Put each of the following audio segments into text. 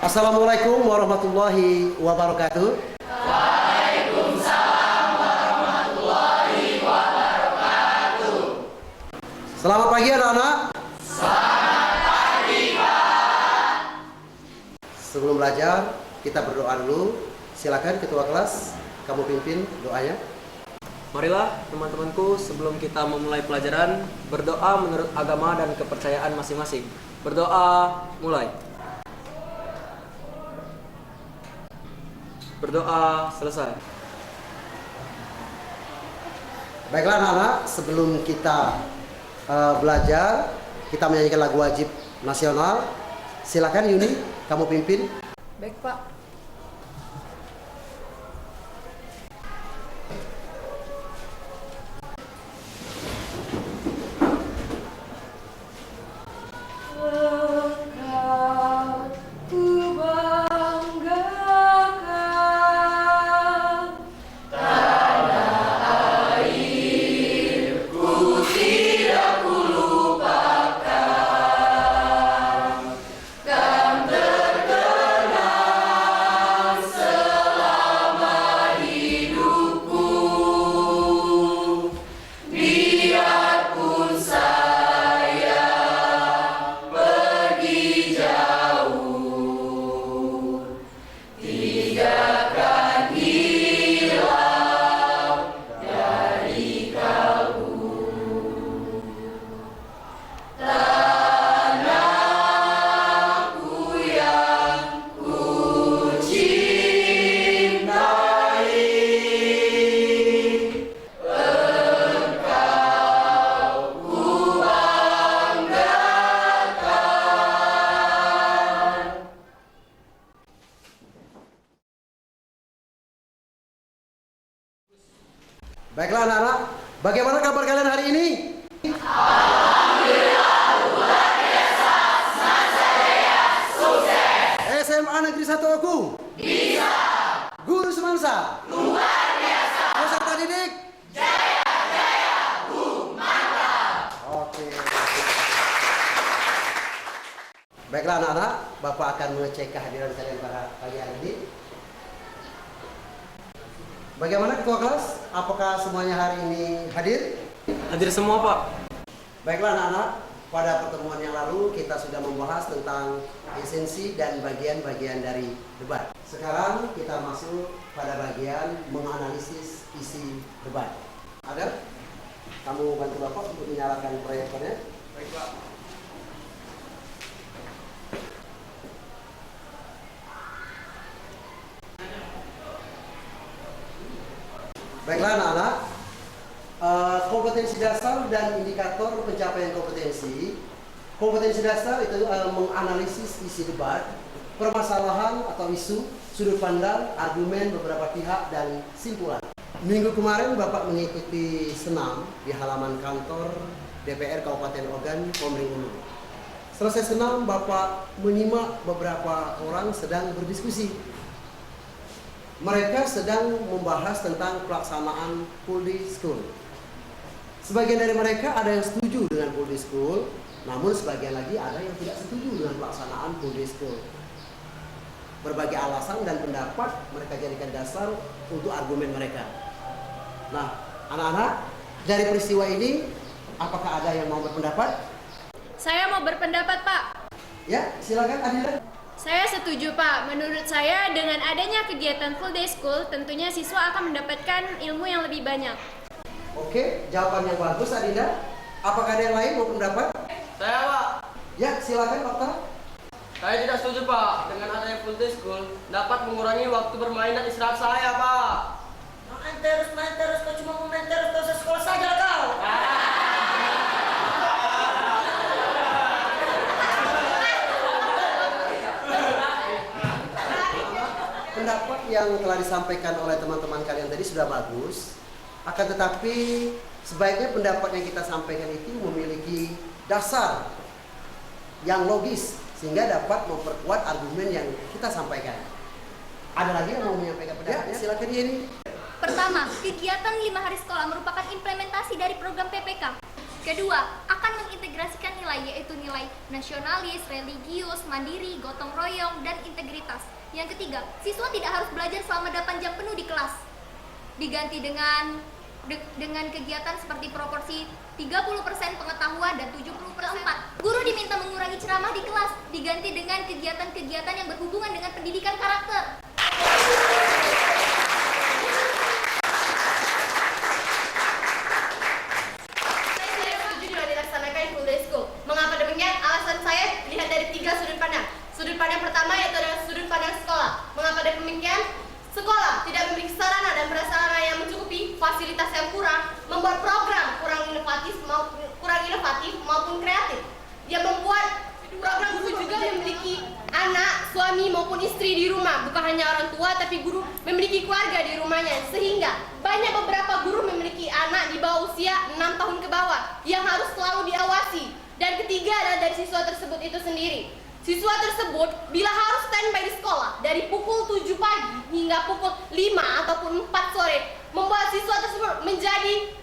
Assalamualaikum warahmatullahi wabarakatuh. Waalaikumsalam warahmatullahi wabarakatuh. Selamat pagi anak-anak. Selamat pagi, Pak. Sebelum belajar, kita berdoa dulu. Silakan ketua kelas, kamu pimpin doanya. Marilah teman-temanku, sebelum kita memulai pelajaran, berdoa menurut agama dan kepercayaan masing-masing. Berdoa, mulai. Berdoa, selesai. Baiklah anak-anak, sebelum kita belajar, kita menyanyikan lagu wajib nasional. Silakan Yuni, kamu pimpin. Baik, Pak. Baiklah anak-anak, bagaimana kabar kalian hari ini? Alhamdulillah, luar biasa. Saya sukses. SMA Negeri 1 Oku? Bisa. Guru semansa? Luar biasa. Peserta didik? Jaya, jaya, mantap. Oke. Baiklah anak-anak, Bapak akan mengecek kehadiran kalian pada pagi hari ini. Bagaimana ketua kelas? Apakah semuanya hari ini hadir? Hadir semua, Pak. Baiklah anak-anak, pada pertemuan yang lalu kita sudah membahas tentang esensi dan bagian-bagian dari debat. Sekarang kita masuk pada bagian menganalisis isi debat. Ada? Kamu bantu Bapak untuk menyalakan proyektornya. Baik, Pak. Baiklah anak-anak, kompetensi dasar dan indikator pencapaian kompetensi. Kompetensi dasar itu menganalisis isi debat, permasalahan atau isu, sudut pandang, argumen beberapa pihak, dan simpulan. Minggu kemarin Bapak mengikuti senam di halaman kantor DPR Kabupaten Ogan, Komering Ulu. Selesai senam, Bapak menyimak beberapa orang sedang berdiskusi. Mereka sedang membahas tentang pelaksanaan full day school. Sebagian dari mereka ada yang setuju dengan full day school, namun sebagian lagi ada yang tidak setuju dengan pelaksanaan full day school. Berbagai alasan dan pendapat mereka jadikan dasar untuk argumen mereka. Nah, anak-anak, dari peristiwa ini, apakah ada yang mau berpendapat? Saya mau berpendapat, Pak. Ya, silakan Adila. Saya setuju, Pak. Menurut saya, dengan adanya kegiatan full day school, tentunya siswa akan mendapatkan ilmu yang lebih banyak. Oke, jawaban yang bagus Adinda. Apakah ada yang lain mau pendapat? Saya, Pak. Ya, silakan Dokter. Saya tidak setuju, Pak. Dengan adanya full day school, dapat mengurangi waktu bermain dan istirahat saya, Pak. Main terus, kau cuma mau main terus, kau sekolah saja kau. Pendapat yang telah disampaikan oleh teman-teman kalian tadi sudah bagus. Akan tetapi sebaiknya pendapat yang kita sampaikan itu memiliki dasar yang logis sehingga dapat memperkuat argumen yang kita sampaikan. Ada lagi yang mau menyampaikan pendapatnya? Ya, silakan Yeni. Pertama, kegiatan 5 hari sekolah merupakan implementasi dari program PPK. Kedua, akan mengintegrasikan nilai yaitu nilai nasionalis, religius, mandiri, gotong royong, dan integritas. Yang ketiga, siswa tidak harus belajar selama 8 jam penuh di kelas. Diganti dengan kegiatan seperti proporsi 30% pengetahuan dan 70%. Guru diminta mengurangi ceramah di kelas, diganti dengan kegiatan-kegiatan yang berhubungan dengan pendidikan karakter. Saya setuju dengan dilaksanakan full day school. Mengapa demikian? Alasan saya dilihat dari 3 sudut pandang. Sudut pandang pertama yaitu adalah sudut pandang sekolah. Mengapa demikian? Sekolah tidak memiliki sarana dan prasarana yang mencukupi, fasilitas yang kurang, membuat program kurang inovatif maupun kreatif. Yang membuat program guru juga memiliki anak, suami maupun istri di rumah. Bukan hanya orang tua, tapi guru memiliki keluarga di rumahnya. Sehingga banyak beberapa guru memiliki anak di bawah usia 6 tahun ke bawah yang harus selalu diawasi. Dan ketiga adalah dari siswa tersebut itu sendiri. Siswa tersebut bila harus standby di sekolah dari pukul 7 pagi hingga pukul 5 ataupun 4 sore, membuat siswa tersebut menjadi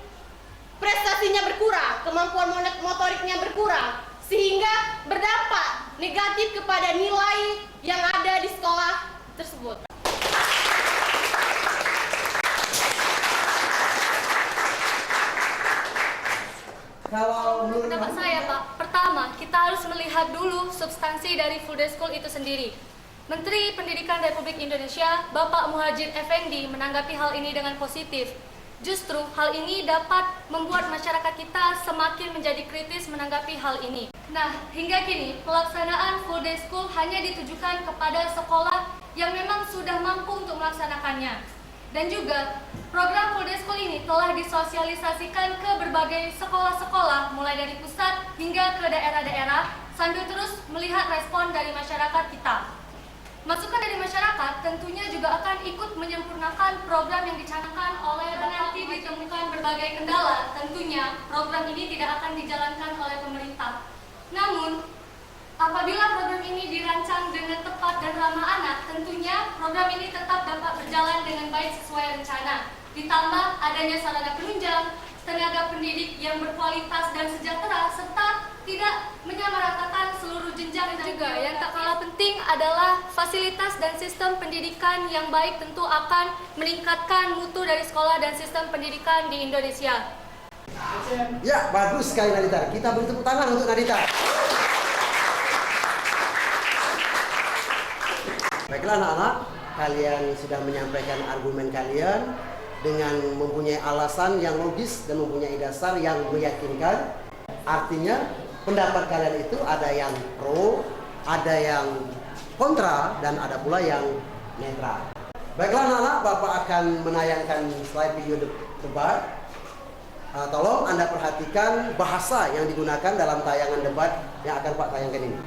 prestasinya berkurang, kemampuan motoriknya berkurang, sehingga berdampak negatif kepada nilai yang ada di sekolah tersebut. Kalau menurut Pendapat saya, Pak, pertama, kita harus melihat dulu substansi dari full day school itu sendiri. Menteri Pendidikan Republik Indonesia, Bapak Muhadjir Effendi, menanggapi hal ini dengan positif. Justru hal ini dapat membuat masyarakat kita semakin menjadi kritis menanggapi hal ini. Nah, hingga kini pelaksanaan full day school hanya ditujukan kepada sekolah yang memang sudah mampu untuk melaksanakannya. Dan juga program full day school ini telah disosialisasikan ke berbagai sekolah-sekolah mulai dari pusat hingga ke daerah-daerah sambil terus melihat respon dari masyarakat kita. Masukan dari masyarakat tentunya juga akan ikut menyempurnakan program yang dicanangkan oleh nanti ditemukan berbagai kendala. Tentunya program ini tidak akan dijalankan oleh pemerintah. Namun, apabila program ini dirancang dengan tepat dan ramah anak, tentunya program ini tetap dapat berjalan dengan baik sesuai rencana. Ditambah adanya sarana penunjang, tenaga pendidik yang berkualitas dan sejahtera, serta tidak menyamaratakan seluruh jenjang. Dan juga yang tak kalah penting adalah fasilitas dan sistem pendidikan yang baik tentu akan meningkatkan mutu dari sekolah dan sistem pendidikan di Indonesia. Ya, bagus sekali Nadita. Kita beri tepuk tangan untuk Nadita. Baiklah anak-anak, kalian sudah menyampaikan argumen kalian dengan mempunyai alasan yang logis dan mempunyai dasar yang meyakinkan. Artinya pendapat kalian itu ada yang pro, ada yang kontra, dan ada pula yang netral. Baiklah anak-anak, Bapak akan menayangkan slide video debat. Tolong Anda perhatikan bahasa yang digunakan dalam tayangan debat yang akan Pak tayangkan ini.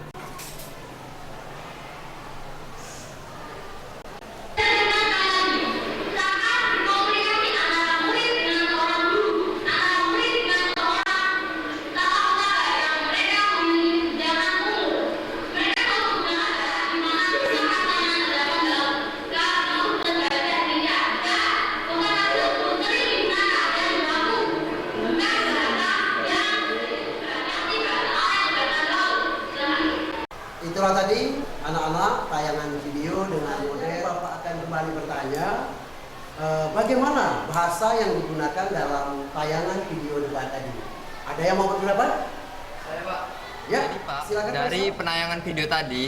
Itulah tadi anak-anak tayangan video dengan model. Bapak akan kembali bertanya bagaimana bahasa yang digunakan dalam tayangan video debat tadi. Ada yang mau berpendapat? Saya Pak. Ya, Jadi Pak, silakan, dari Pak. penayangan video tadi,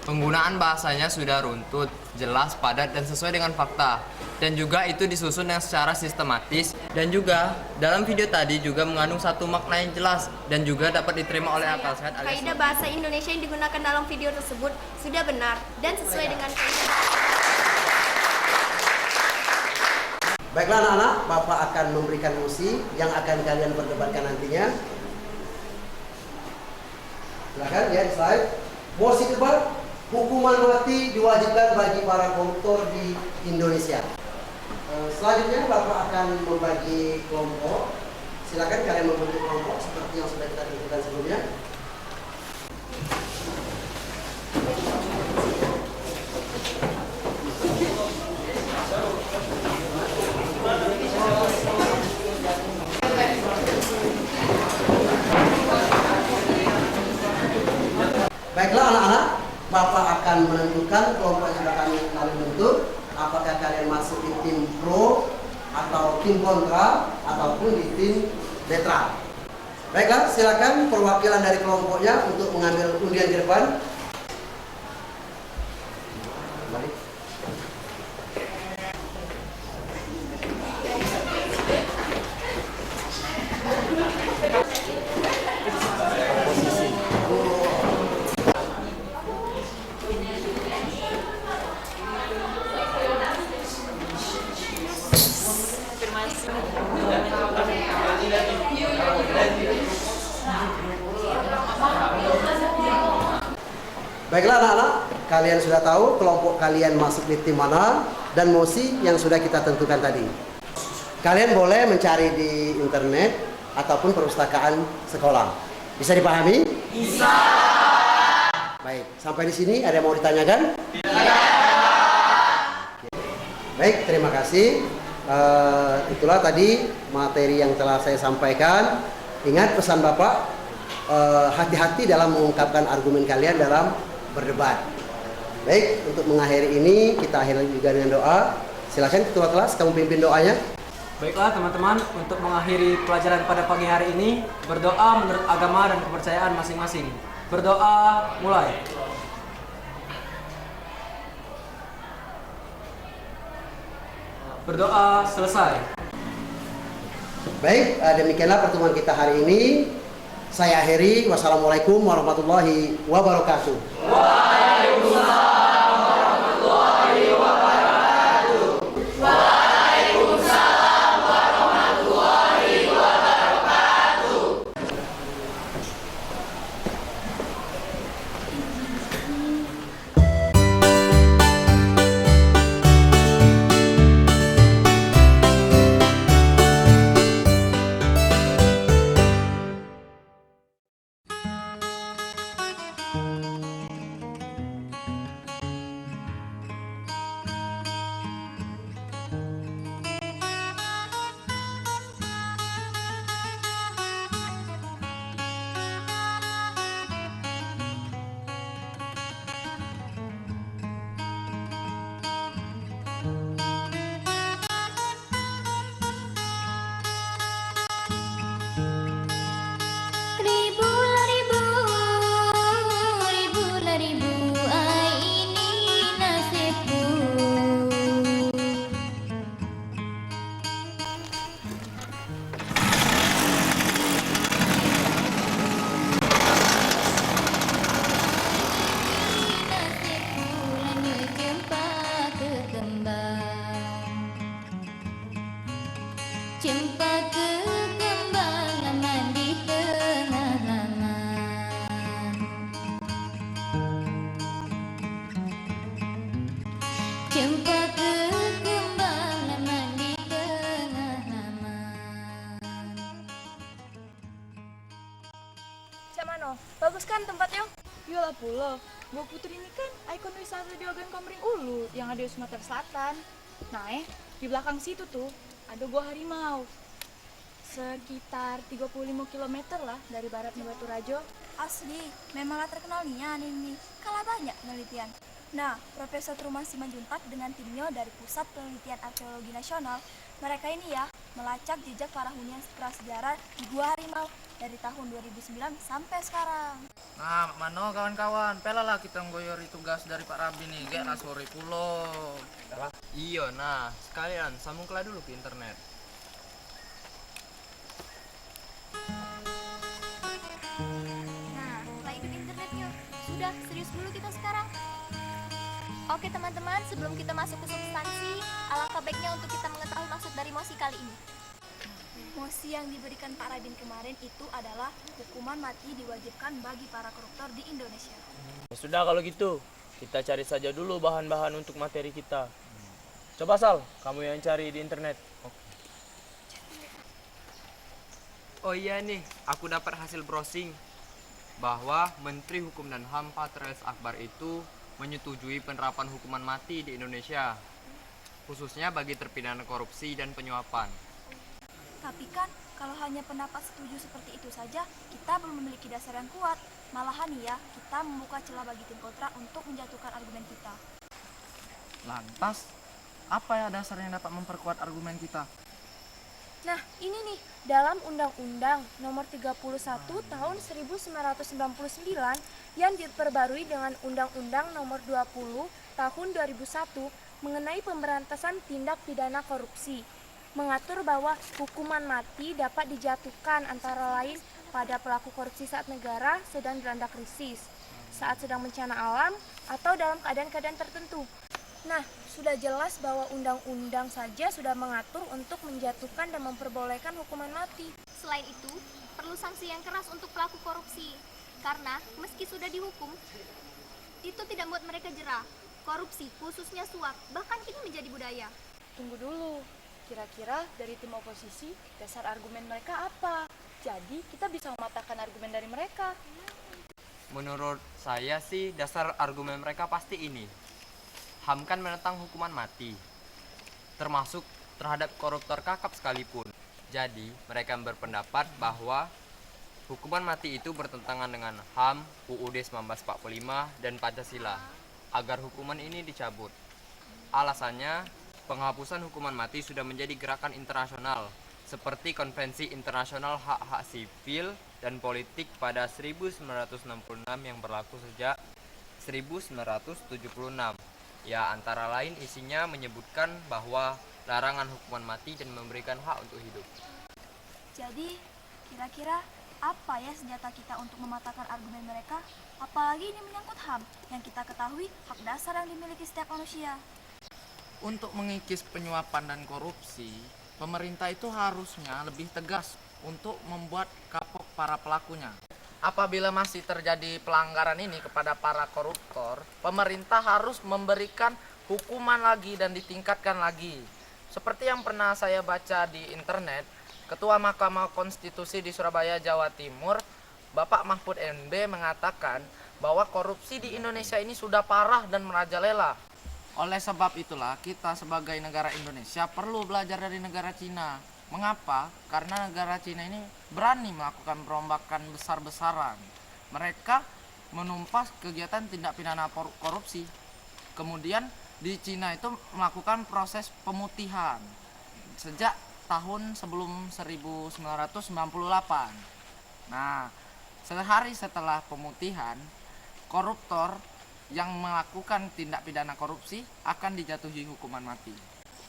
penggunaan bahasanya sudah runtut, jelas, padat, dan sesuai dengan fakta. Dan juga itu disusun yang secara sistematis. Dan juga dalam video tadi juga mengandung satu makna yang jelas dan juga dapat diterima oleh akal sehat. Kaidah bahasa Indonesia yang digunakan dalam video tersebut sudah benar dan sesuai dengan kaidah. Baiklah anak-anak, Bapak akan memberikan mosi yang akan kalian perdebatkan nantinya. Silakan ya, slide. Mosi debat, hukuman mati diwajibkan bagi para koruptor di Indonesia. Selanjutnya Bapak akan membagi kelompok. Silakan kalian membentuk kelompok seperti yang sudah kita tentukan sebelumnya. akan menentukan kelompok yang sudah kami bentuk, apakah kalian masuk di tim pro atau tim kontra ataupun di tim netral. Baiklah, silakan perwakilan dari kelompoknya untuk mengambil undian ke depan. Mari. Baiklah anak-anak, kalian sudah tahu kelompok kalian masuk di tim mana dan mosi yang sudah kita tentukan tadi. Kalian boleh mencari di internet ataupun perpustakaan sekolah. Bisa dipahami? Bisa. Baik, sampai di sini ada yang mau ditanyakan? Tidak. Baik, terima kasih. Itulah tadi materi yang telah saya sampaikan. Ingat pesan Bapak, hati-hati dalam mengungkapkan argumen kalian dalam berdebat. Baik, untuk mengakhiri ini kita akhiri juga dengan doa. Silakan ketua kelas, kamu pimpin doanya. Baiklah teman-teman, untuk mengakhiri pelajaran pada pagi hari ini, berdoa menurut agama dan kepercayaan masing-masing. Berdoa, mulai. Berdoa, selesai. Baik, demikianlah pertemuan kita hari ini. Saya akhiri. Wassalamualaikum warahmatullahi wabarakatuh. Waalaikumsalam warahmatullahi wabarakatuh. Waalaikumsalam warahmatullahi wabarakatuh. Cempaka kembang aman di tengah laman. Cempaka kembang aman di tengah laman. Camano, bagus kan tempatnya? Yolah pula, Gua Putri ini kan ikon wisata di Ogan Komering Ulu yang ada di Sumatera Selatan. Nah di belakang situ tuh ada gua harimau. Sekitar 35 km lah dari baratnya Batu Rajo. Asli, memanglah terkenal nian ini. Kalah banyak penelitian. Nah, Profesor Truman Simanjuntak dengan timnya dari Pusat Penelitian Arkeologi Nasional, mereka ini ya melacak jejak para hunian prasejarah di Gua Harimau dari tahun 2009 sampai sekarang. Nah, mano kawan-kawan, pelalah kita nggoyori tugas dari Pak Rabi nih, kayak sore pulo. Iya, nah sekalian sambunglah dulu ke internet. Nah, setelah hidup internetnya, sudah serius dulu kita sekarang. Oke teman-teman, sebelum kita masuk ke substansi, alangkah baiknya untuk kita mengetahui maksud dari mosi kali ini. Mosi yang diberikan Pak Rabin kemarin itu adalah hukuman mati diwajibkan bagi para koruptor di Indonesia. Ya sudah kalau gitu, kita cari saja dulu bahan-bahan untuk materi kita. Coba Sal, kamu yang cari di internet. Oh iya nih, aku dapat hasil browsing bahwa Menteri Hukum dan HAM Patrialis Akbar itu menyetujui penerapan hukuman mati di Indonesia, khususnya bagi terpidana korupsi dan penyuapan. Tapi kan Kalau hanya pendapat setuju seperti itu saja, kita belum memiliki dasar yang kuat. Malahan nih ya, kita membuka celah bagi tim kontra untuk menjatuhkan argumen kita. Lantas, apa ya dasar yang dapat memperkuat argumen kita? Nah, ini nih, dalam Undang-Undang Nomor 31 Tahun 1999 yang diperbarui dengan Undang-Undang Nomor 20 Tahun 2001 mengenai pemberantasan tindak pidana korupsi, mengatur bahwa hukuman mati dapat dijatuhkan antara lain pada pelaku korupsi saat negara sedang dilanda krisis, saat sedang bencana alam, atau dalam keadaan-keadaan tertentu. Nah, sudah jelas bahwa undang-undang saja sudah mengatur untuk menjatuhkan dan memperbolehkan hukuman mati. Selain itu, perlu sanksi yang keras untuk pelaku korupsi. Karena meski sudah dihukum, itu tidak membuat mereka jerah. Korupsi, khususnya suap, bahkan kini menjadi budaya. Tunggu dulu, kira-kira dari tim oposisi, dasar argumen mereka apa? Jadi, kita bisa mematahkan argumen dari mereka. Menurut saya sih dasar argumen mereka pasti ini. HAM kan menentang hukuman mati, termasuk terhadap koruptor kakap sekalipun. Jadi, mereka berpendapat bahwa hukuman mati itu bertentangan dengan HAM, UUD 1945, dan Pancasila, agar hukuman ini dicabut. Alasannya, penghapusan hukuman mati sudah menjadi gerakan internasional, seperti Konvensi Internasional Hak-Hak Sipil dan Politik pada 1966 yang berlaku sejak 1976. Ya, antara lain isinya menyebutkan bahwa larangan hukuman mati dan memberikan hak untuk hidup. Jadi, kira-kira apa ya senjata kita untuk mematahkan argumen mereka? Apalagi ini menyangkut HAM, yang kita ketahui hak dasar yang dimiliki setiap manusia. Untuk mengikis penyuapan dan korupsi, pemerintah itu harusnya lebih tegas untuk membuat kapok para pelakunya. Apabila masih terjadi pelanggaran ini kepada para koruptor, pemerintah harus memberikan hukuman lagi dan ditingkatkan lagi. Seperti yang pernah saya baca di internet, Ketua Mahkamah Konstitusi di Surabaya, Jawa Timur, Bapak Mahfud MD mengatakan bahwa korupsi di Indonesia ini sudah parah dan merajalela. Oleh sebab itulah kita sebagai negara Indonesia perlu belajar dari negara Cina. Mengapa? Karena negara Cina ini berani melakukan perombakan besar-besaran. Mereka menumpas kegiatan tindak pidana korupsi. Kemudian di Cina itu melakukan proses pemutihan sejak tahun sebelum 1998. Nah, sehari setelah pemutihan, koruptor yang melakukan tindak pidana korupsi akan dijatuhi hukuman mati.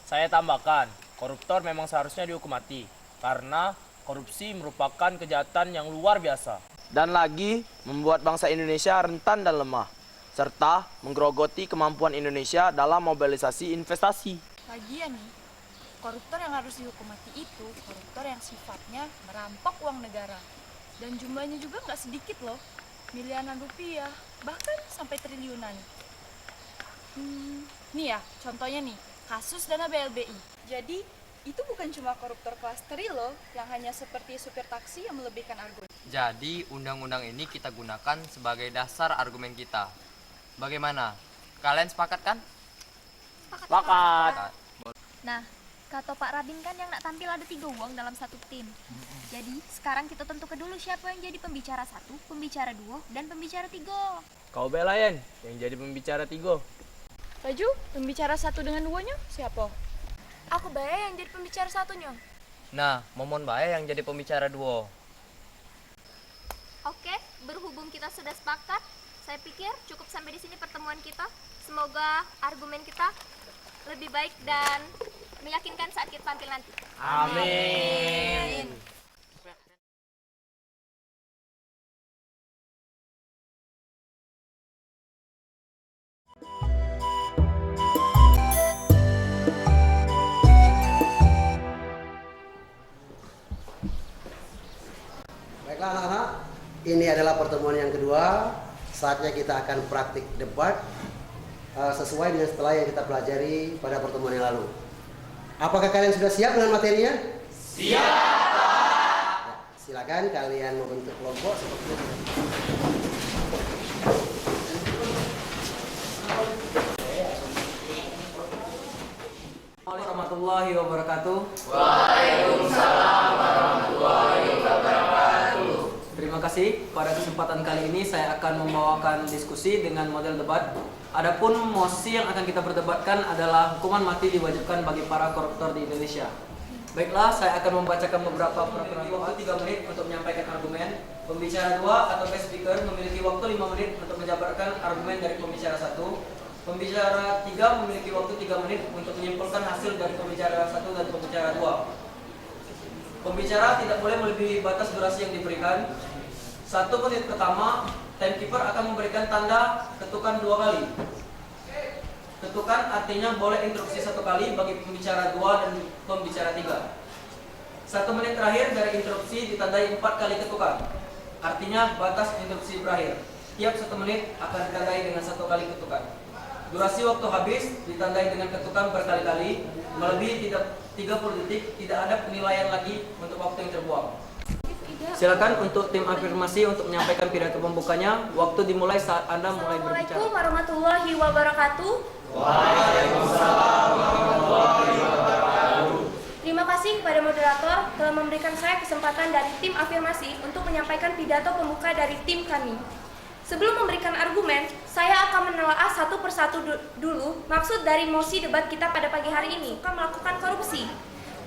Saya tambahkan, koruptor memang seharusnya dihukum mati karena korupsi merupakan kejahatan yang luar biasa dan lagi membuat bangsa Indonesia rentan dan lemah serta menggerogoti kemampuan Indonesia dalam mobilisasi investasi. Lagian nih, koruptor yang harus dihukum mati itu koruptor yang sifatnya merampok uang negara. Dan jumlahnya juga nggak sedikit loh, miliaran rupiah, bahkan sampai triliunan. Nih ya, contohnya nih, kasus dana BLBI. Jadi, itu bukan cuma koruptor kelas teri loh, yang hanya seperti supir taksi yang melebihkan argumen. Jadi, undang-undang ini kita gunakan sebagai dasar argumen kita. Bagaimana? Kalian sepakat kan? Sepakat. Nah, kata Pak Rabin kan yang nak tampil ada 3 uang dalam satu tim. Jadi, sekarang kita tentukan dulu siapa yang jadi pembicara 1, pembicara 2, dan pembicara 3. Kau belayan yang jadi pembicara 3. Baju, pembicara 1 dengan 2-nya siapa? Aku Baya yang jadi pembicara 1-nya. Nah, Momon Bae yang jadi pembicara 2. Oke, berhubung kita sudah sepakat, saya pikir cukup sampai di sini pertemuan kita. Semoga argumen kita lebih baik dan meyakinkan saat kita tampil nanti. Amin. Baiklah anak-anak, ini adalah pertemuan yang kedua. Saatnya kita akan praktik debat sesuai dengan setelah yang kita pelajari pada pertemuan yang lalu. Apakah kalian sudah siap dengan materinya? Siap! Ya, silakan kalian membentuk kelompok seperti ini. warahmatullahi wabarakatuh. Waalaikumsalam warahmatullahi wabarakatuh. Terima kasih. Pada kesempatan kali ini saya akan membawakan diskusi dengan model debat. Adapun mosi yang akan kita perdebatkan adalah hukuman mati diwajibkan bagi para koruptor di Indonesia. Baiklah, saya akan membacakan beberapa peraturan. Waktu 3 menit untuk menyampaikan argumen. Pembicara 2 atau guest speaker memiliki waktu 5 menit untuk menjabarkan argumen dari pembicara 1. Pembicara 3 memiliki waktu 3 menit untuk menyimpulkan hasil dari pembicara 1 dan pembicara 2. Pembicara tidak boleh melebihi batas durasi yang diberikan. 1 menit pertama, timekeeper akan memberikan tanda ketukan 2 kali. Ketukan artinya boleh interupsi 1 kali bagi pembicara 2 dan pembicara 3. 1 menit terakhir dari interupsi ditandai 4 kali ketukan. Artinya batas interupsi berakhir. Tiap 1 menit akan ditandai dengan 1 kali ketukan. Durasi waktu habis ditandai dengan ketukan berkali-kali, melebihi 30 detik tidak ada penilaian lagi untuk waktu yang terbuang. Silakan untuk tim afirmasi untuk menyampaikan pidato pembukanya. Waktu dimulai saat Anda mulai berbicara. Assalamualaikum warahmatullahi wabarakatuh. Waalaikumsalam warahmatullahi wabarakatuh. Terima kasih kepada moderator telah memberikan saya kesempatan dari tim afirmasi untuk menyampaikan pidato pembuka dari tim kami. Sebelum memberikan argumen, saya akan menelaah satu persatu dulu maksud dari mosi debat kita pada pagi hari ini, melakukan korupsi.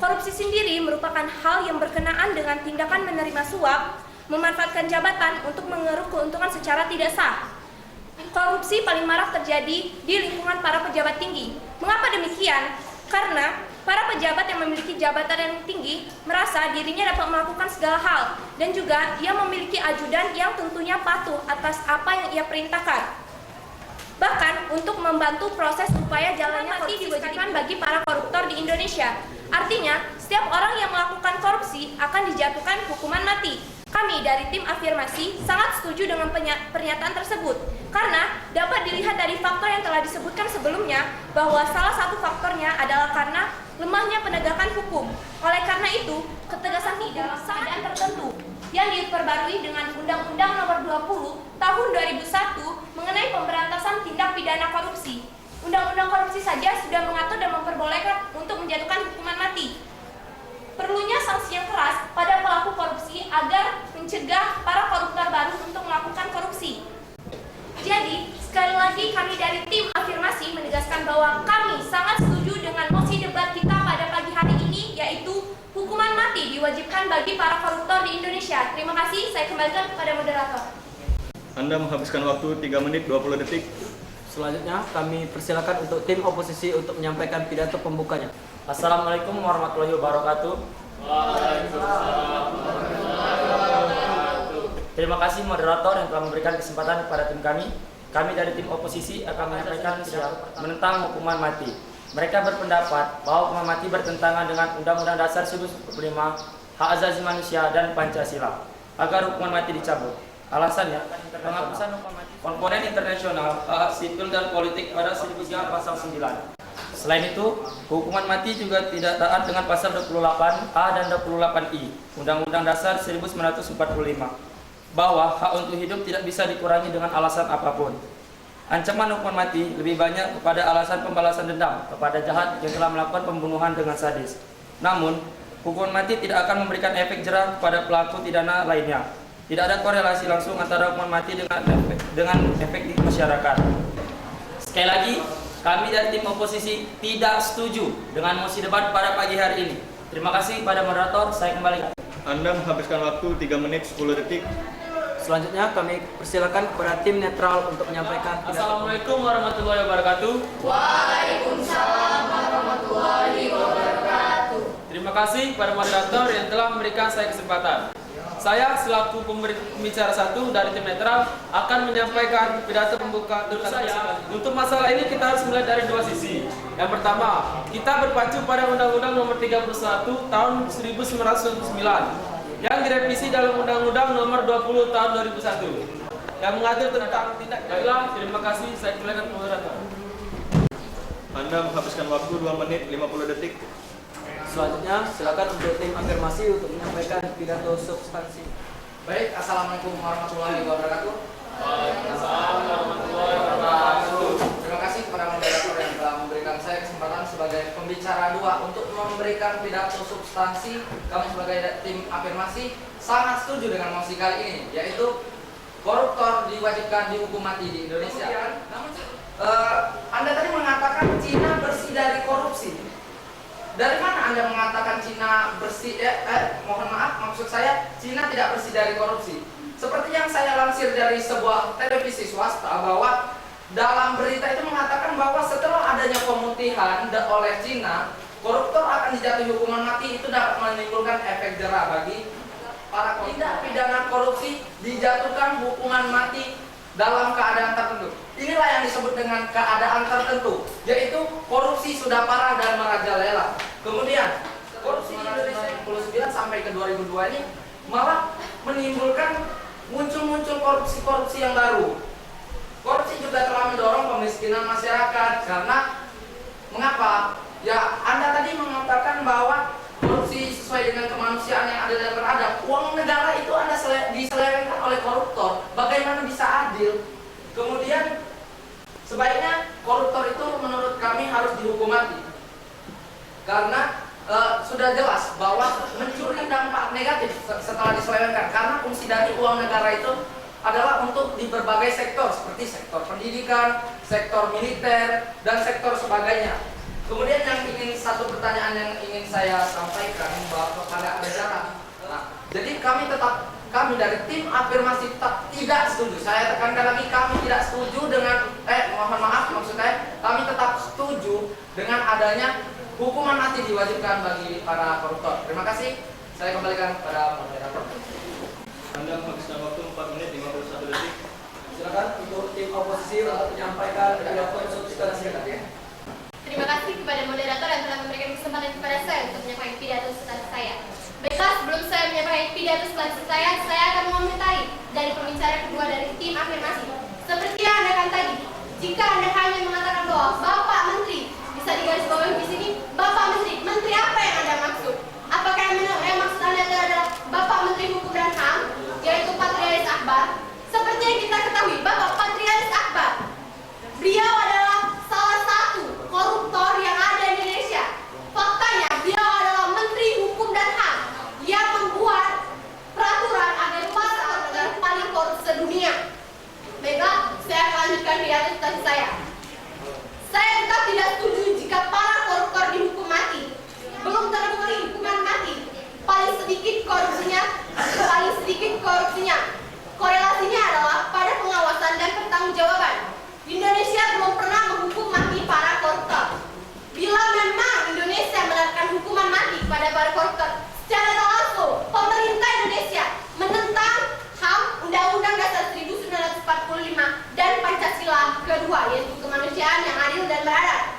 Korupsi sendiri merupakan hal yang berkenaan dengan tindakan menerima suap, memanfaatkan jabatan untuk mengeruk keuntungan secara tidak sah. Korupsi paling marak terjadi di lingkungan para pejabat tinggi. Mengapa demikian? Karena para pejabat yang memiliki jabatan yang tinggi merasa dirinya dapat melakukan segala hal dan juga ia memiliki ajudan yang tentunya patuh atas apa yang ia perintahkan. Bahkan untuk membantu proses upaya jalannya korupsi diwajibkan bagi para koruptor di Indonesia. Artinya, setiap orang yang melakukan korupsi akan dijatuhkan hukuman mati. Kami dari tim afirmasi sangat setuju dengan pernyataan tersebut karena dapat dilihat dari faktor yang telah disebutkan sebelumnya bahwa salah satu faktornya adalah karena lemahnya penegakan hukum. Oleh karena itu, ketegasan hukum dalam keadaan tertentu yang diperbarui dengan Undang-Undang Nomor 20 Tahun 2001 mengenai pemberantasan tindak pidana korupsi. Undang-undang korupsi saja sudah mengatur dan memperbolehkan untuk menjatuhkan hukuman mati. Perlunya sanksi yang keras pada pelaku korupsi agar mencegah para koruptor baru untuk melakukan korupsi. Jadi, sekali lagi kami dari tim afirmasi menegaskan bahwa kami sangat setuju dengan mosi debat kita pada pagi hari ini, yaitu hukuman mati diwajibkan bagi para koruptor di Indonesia. Terima kasih, saya kembalikan kepada moderator. Anda menghabiskan waktu 3 menit 20 detik. Selanjutnya kami persilakan untuk tim oposisi untuk menyampaikan pidato pembukanya. Assalamualaikum warahmatullahi wabarakatuh. Terima kasih moderator yang telah memberikan kesempatan kepada tim kami. Kami dari tim oposisi akan menyampaikan menentang hukuman mati. Mereka berpendapat bahwa hukuman mati bertentangan dengan Undang-Undang Dasar 1945, Hak Asasi Manusia dan Pancasila, agar hukuman mati dicabut. Alasannya, penghapusan hukuman mati komponen internasional, hak sipil dan politik pada 1003 pasal 9. Selain itu, hukuman mati juga tidak taat dengan pasal 28A dan 28I Undang-Undang Dasar 1945 bahwa hak untuk hidup tidak bisa dikurangi dengan alasan apapun. Ancaman hukuman mati lebih banyak kepada alasan pembalasan dendam kepada jahat yang telah melakukan pembunuhan dengan sadis. Namun, hukuman mati tidak akan memberikan efek jera kepada pelaku pidana lainnya. Tidak ada korelasi langsung antara hukuman mati dengan efek di masyarakat. Sekali lagi, kami dari tim oposisi tidak setuju dengan mosi debat pada pagi hari ini. Terima kasih pada moderator, saya kembali. Anda menghabiskan waktu 3 menit 10 detik. Selanjutnya kami persilakan kepada tim netral untuk menyampaikan pidato. Assalamualaikum warahmatullahi wabarakatuh. Waalaikumsalam warahmatullahi wabarakatuh. Terima kasih kepada moderator yang telah memberikan saya kesempatan. Saya selaku pembicara 1 dari tim netral akan menyampaikan pidato pembuka dulu saya. Untuk masalah ini kita harus melihat dari dua sisi. Yang pertama, kita berpacu pada Undang-Undang Nomor 31 Tahun 1999 yang direvisi dalam Undang-Undang Nomor 20 Tahun 2001 yang mengatur tentang tindak pidana. Terima kasih, saya kembalikan ke moderator. Anda menghabiskan waktu 2 menit 50 detik. Selanjutnya, silakan untuk tim afirmasi untuk menyampaikan pidato substansi. Baik, Assalamualaikum warahmatullahi wabarakatuh. Waalaikumsalam warahmatullahi wabarakatuh. Terima kasih kepada moderator yang telah memberikan saya kesempatan sebagai pembicara kedua, untuk memberikan pidato substansi, kami sebagai tim afirmasi sangat setuju dengan mosi kali ini, yaitu koruptor diwajibkan dihukum mati di Indonesia. Anda tadi mengatakan Cina bersih dari korupsi. Dari mana Anda mengatakan Cina bersih? Mohon maaf, maksud saya Cina tidak bersih dari korupsi. Seperti yang saya lansir dari sebuah televisi swasta, bahwa dalam berita itu mengatakan bahwa setelah adanya pemutihan oleh Cina, koruptor akan dijatuhi hukuman mati. Itu dapat menimbulkan efek jera bagi para tindak pidana korupsi, dijatuhkan hukuman mati dalam keadaan tertentu. Inilah yang disebut dengan keadaan tertentu, yaitu korupsi sudah parah dan merajalela. Kemudian korupsi di Indonesia 1999 sampai ke 2002 ini malah menimbulkan muncul korupsi yang baru. Korupsi juga telah mendorong pemiskinan masyarakat. Karena mengapa? Ya, Anda tadi mengatakan bahwa korupsi sesuai dengan kemanusiaan yang adil dan beradab. Uang negara itu Anda diselewengkan oleh koruptor. Bagaimana bisa adil? Kemudian sebaiknya koruptor itu menurut kami harus dihukum mati. Karena sudah jelas bahwa mencuri dampak negatif setelah diselewengkan. Karena fungsi dari uang negara itu adalah untuk di berbagai sektor, seperti sektor pendidikan, sektor militer, dan sektor sebagainya. Kemudian satu pertanyaan yang ingin saya sampaikan bahwa kepada acara. Jadi kami dari tim afirmasi tidak setuju. Saya tekankan lagi, kami tidak setuju dengan mohon maaf, maksud saya kami tetap setuju dengan adanya hukuman mati diwajibkan bagi para koruptor. Terima kasih. Saya kembalikan kepada moderator. Anda menghabiskan waktu 4 menit 51 detik. Silakan untuk tim oposisi untuk menyampaikan pidato substansi. Terima kasih kepada moderator yang telah memberikan kesempatan kepada saya untuk menyampaikan pidato substansi saya. Baiklah, sebelum saya menyampaikan pidato substansi saya akan mengomentari dari pembicara kedua dari tim afirmasi. Seperti yang Anda katakan tadi, jika Anda hanya mengatakan bahwa Bapak Menteri, bisa digarisbawahi di sini, Bapak Menteri, Menteri apa yang Anda maksud? Apakah yang maksud Anda adalah Bapak Menteri Hukum dan HAM, yaitu Patrialis Akbar? Seperti yang kita ketahui, Bapak Patrialis Akbar, beliau adalah salah satu koruptor yang ada di Indonesia. Faktanya, beliau adalah Menteri Hukum dan HAM yang membuat peraturan agar pasar negara paling korup sedunia. Baiklah, saya akan lanjutkan pidato substansi saya. Saya tetap tidak setuju jika para koruptor dihukum mati. Belum terbukti hukuman mati. Paling sedikit korupsinya. Korelasinya adalah pada pengawasan dan pertanggungjawaban. Indonesia belum pernah menghukum mati para koruptor. Bila memang Indonesia menerapkan hukuman mati kepada para koruptor, secara langsung pemerintah Indonesia menentang HAM, Undang-Undang Dasar 1945 dan Pancasila kedua, yaitu kemanusiaan yang adil dan beradab.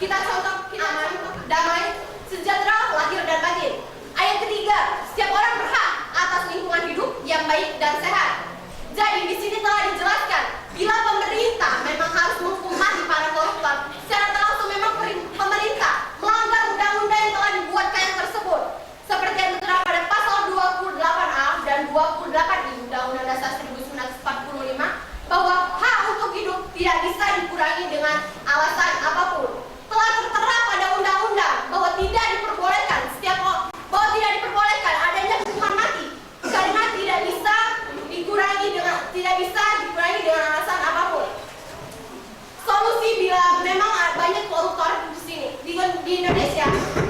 Kita contoh aman, damai, sejahtera, lahir dan batin. Ayat ketiga, setiap orang berhak atas lingkungan hidup yang baik dan sehat. Jadi di sini telah dijelaskan, bila pemerintah memang harus menghukum mati para koruptor, secara langsung memang pemerintah melanggar undang-undang yang telah dibuatkan tersebut. Seperti yang tertera pada pasal 28A dan 28I Undang-Undang Dasar 1945, bahwa hak untuk hidup tidak bisa dikurangi dengan alasan apapun. Telah tertera pada undang-undang bahwa tidak diperbolehkan adanya hukuman mati karena tidak bisa dikurangi dengan alasan apapun. Solusi bila memang banyak koruptor di sini di Indonesia,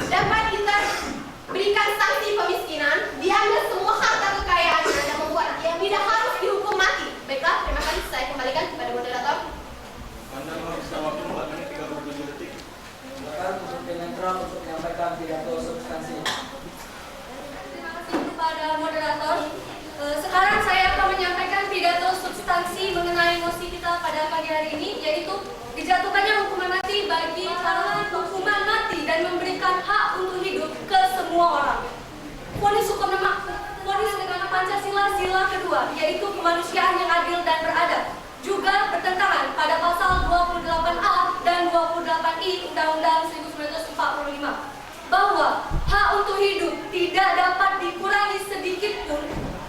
dapat kita berikan sanksi pemiskinan, diambil semua harta kekayaannya dan membuat dia tidak harus dihukum mati. Baiklah, terima kasih. Saya kembalikan kepada moderator. Anda menghabiskan waktu 4 menit 37 detik. Silakan untuk tim netral untuk menyampaikan pidato substansi. Terima kasih kepada moderator. Sekarang saya akan menyampaikan pidato substansi mengenai mosi kita pada pagi hari ini, yaitu dijatuhkannya hukuman mati bagi kalangan hukuman mati dan memberikan hak untuk hidup ke semua orang. Vonis negara Pancasila sila kedua, yaitu kemanusiaan yang adil dan beradab, juga bertentangan pada pasal 28A dan 28I Undang-Undang 1945 bahwa hak untuk hidup tidak dapat dikurangi sedikit pun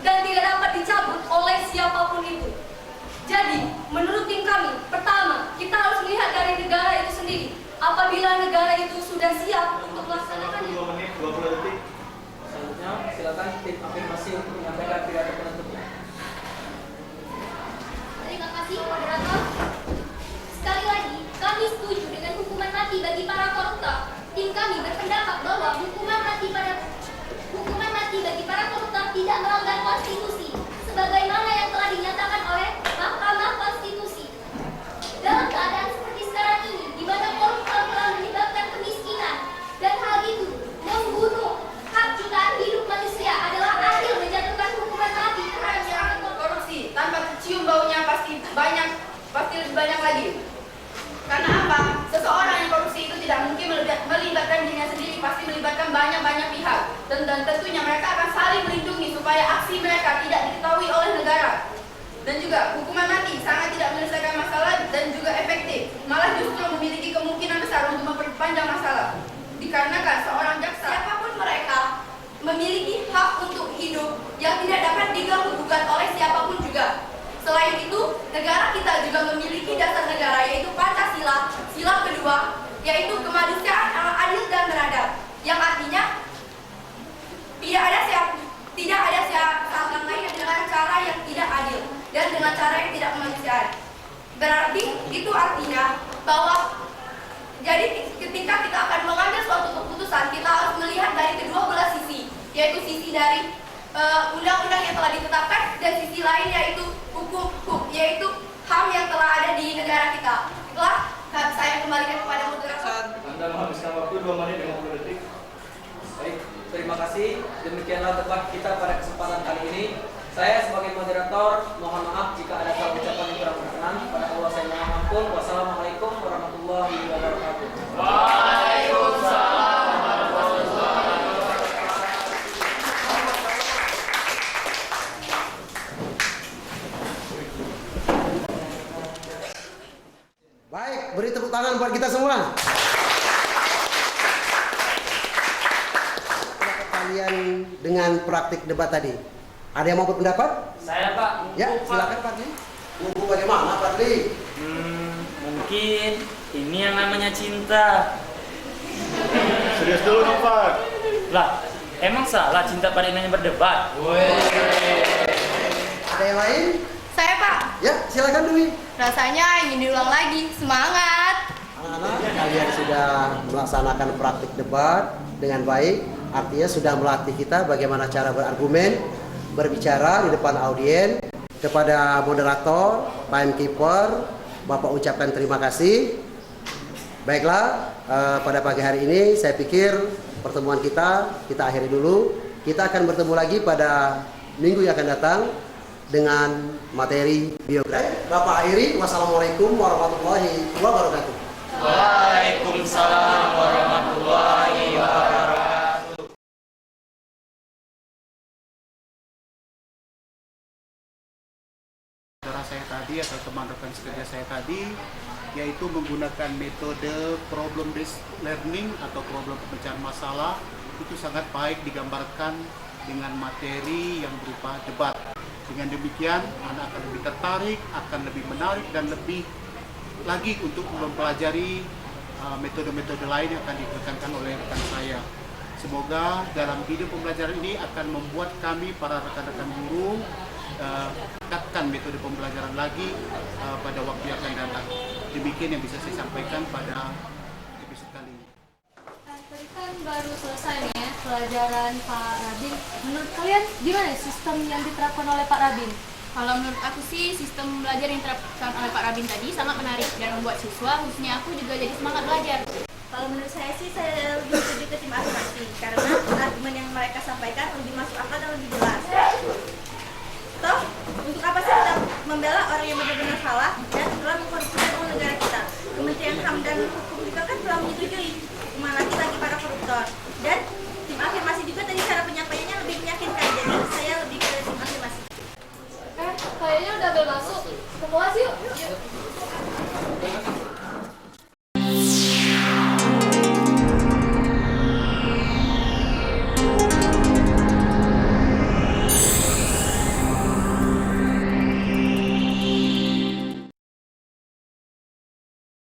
dan tidak dapat dicabut oleh siapapun itu. Jadi, menurut tim kami, pertama, kita harus melihat dari negara itu sendiri. Apabila negara itu sudah siap mati bagi para koruptor. Tim kami berpendapat bahwa hukuman mati bagi para koruptor tidak melanggar konstitusi, sebagaimana yang telah dinyatakan oleh Mahkamah Konstitusi. Dalam keadaan seperti sekarang ini, di mana koruptor telah menyebabkan kemiskinan, dan hal itu membunuh hak jutaan hidup manusia, adalah adil menjatuhkan hukuman mati terhadap seorang korupsi. Tanpa tercium baunya pasti lebih banyak lagi. Karena apa? Seseorang yang korupsi itu tidak mungkin melibatkan dirinya sendiri, pasti melibatkan banyak pihak. Dan tentunya mereka akan saling melindungi supaya aksi mereka tidak diketahui oleh negara. Dan juga hukuman mati sangat tidak menyelesaikan masalah dan juga efektif, malah justru memiliki kemungkinan besar untuk memperpanjang masalah. Dikarenakan seorang jaksa, siapapun mereka, memiliki hak untuk hidup yang tidak dapat diganggu-gugat oleh siapapun juga. Selain itu, negara kita juga memiliki dasar negara, yaitu Pancasila, sila kedua, yaitu kemanusiaan adil dan beradab, yang artinya tidak ada siapa lain dengan cara yang tidak adil dan dengan cara yang tidak kemanusiaan. Berarti itu artinya bahwa jadi ketika kita akan mengambil suatu keputusan, kita harus melihat dari kedua belah sisi, yaitu sisi dari undang-undang yang telah ditetapkan dan sisi lain yaitu hukum, yaitu HAM yang telah ada di negara kita. Itulah saya kembalikan kepada moderator. Anda menghabiskan waktu 2 menit 50 detik. Baik, terima kasih. Demikianlah debat kita pada kesempatan kali ini. Saya sebagai moderator mohon maaf jika ada salah ucapan yang kurang berkenan. Pada Allah saya mohon ampun. Wassalamualaikum warahmatullahi wabarakatuh. Waalaikumsalam warahmatullahi wabarakatuh. Baik, beri tepuk tangan buat kita semua. Kalian dengan praktik debat tadi, ada yang mau berpendapat? Saya Pak. Ya, silakan Pak Dli. Buku bagaimana Pak Dli? Mungkin ini yang namanya cinta. Serius dulu nih Pak. Lah, emang salah cinta pada intinya berdebat? Ada yang lain? Saya Pak. Ya, silakan Dwi. Rasanya ingin diulang lagi. Semangat. Anak-anak, kalian sudah melaksanakan praktik debat dengan baik. Artinya sudah melatih kita bagaimana cara berargumen, berbicara di depan audien. Kepada moderator, timekeeper, Bapak ucapkan terima kasih. Baiklah, pada pagi hari ini saya pikir pertemuan kita akhiri dulu. Kita akan bertemu lagi pada minggu yang akan datang dengan materi biografi. Bapak akhiri, wassalamualaikum warahmatullahi wabarakatuh. Waalaikumsalam warahmatullahi wabarakatuh. Saudara saya tadi atau teman rekan sekerja saya tadi, yaitu menggunakan metode problem based learning atau problem pemecahan masalah, itu sangat baik digambarkan dengan materi yang berupa debat. Dengan demikian, anak akan lebih tertarik, akan lebih menarik dan lebih lagi untuk mempelajari metode-metode lain yang akan ditekankan oleh rekan saya. Semoga dalam video pembelajaran ini akan membuat kami para rekan-rekan guru tingkatkan metode pembelajaran lagi pada waktu yang akan datang. Demikian yang bisa saya sampaikan pada episode kali ini. Tadi kan baru selesai nih ya pelajaran Pak Rabin. Menurut kalian gimana sistem yang diterapkan oleh Pak Rabin? Kalau menurut aku sih sistem belajar yang diterapkan oleh Pak Rabin tadi sangat menarik dan membuat siswa, khususnya aku juga jadi semangat belajar. Kalau menurut saya sih saya lebih setuju ke tim afirmasi karena argumen yang mereka sampaikan lebih masuk akal dan lebih jelas. Toh, untuk apa sih kita membela orang yang benar-benar salah dan telah mengkorupsikan uang negara kita? Kementerian HAM dan Hukum juga kan telah menyetujui hukuman lagi bagi para koruptor. Dan tim afirmasi juga tadi cara penyampaiannya lebih meyakinkan. Jadi saya lebih ke tim afirmasi. Kayaknya udah bel masuk. Kelas yuk.